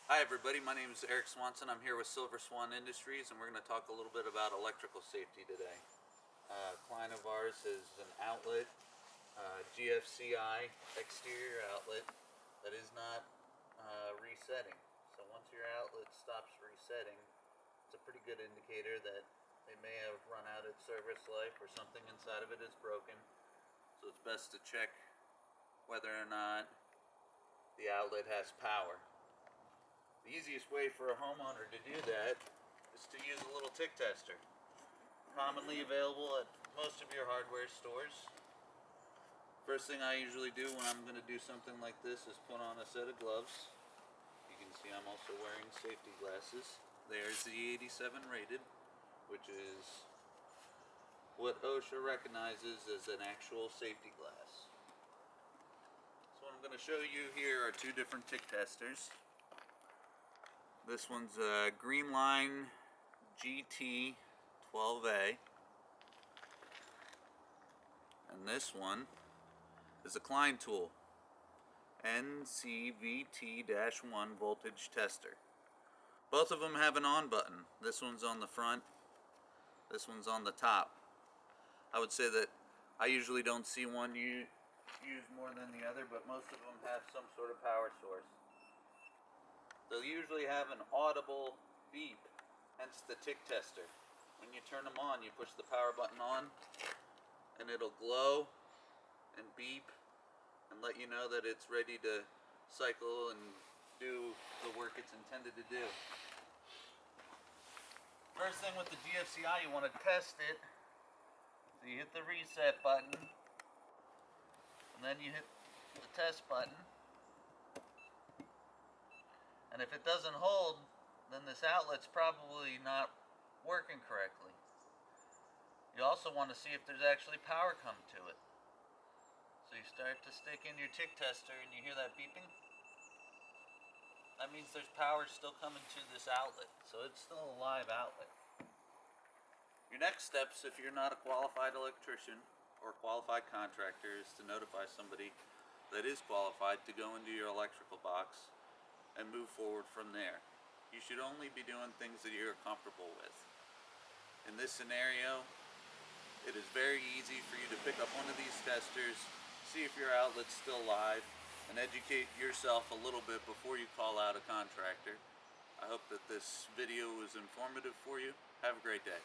Hi everybody, my name is Eric Swanson. I'm here with Swan Industries and we're going to talk a little bit about electrical safety today. A client of ours is an outlet, GFCI exterior outlet that is not resetting. So once your outlet stops resetting, it's a pretty good indicator that they may have run out its service life or something inside of it is broken. So it's best to check whether or not the outlet has power. The easiest way for a homeowner to do that is to use a little tick tester. Commonly available at most of your hardware stores. First thing I usually do when I'm going to do something like this is put on a set of gloves. You can see I'm also wearing safety glasses. There's the 87 rated, which is what OSHA recognizes as an actual safety glass. So what I'm going to show you here are two different tick testers. This one's a Green Line GT 12A, and this one is a Klein tool NCVT-1 voltage tester. Both of them have an on button. This one's on the front, this one's on the top. I would say that I usually don't see one used more than the other, but most of them have some sort of power source. They'll usually have an audible beep, hence the tick tester. When you turn them on, you push the power button on, and it'll glow and beep and let you know that it's ready to cycle and do the work it's intended to do. First thing with the GFCI, you want to test it. So you hit the reset button, and then you hit the test button. And if it doesn't hold, then this outlet's probably not working correctly. You also want to see if there's actually power come to it. So you start to stick in your tick tester and you hear that beeping. That means there's power still coming to this outlet, so it's still a live outlet. Your next steps, if you're not a qualified electrician or qualified contractor, is to notify somebody that is qualified to go into your electrical box and move forward from there. You should only be doing things that you're comfortable with. In this scenario, it is very easy for you to pick up one of these testers, see if your outlet's still live, and educate yourself a little bit before you call out a contractor. I hope that this video was informative for you. Have a great day.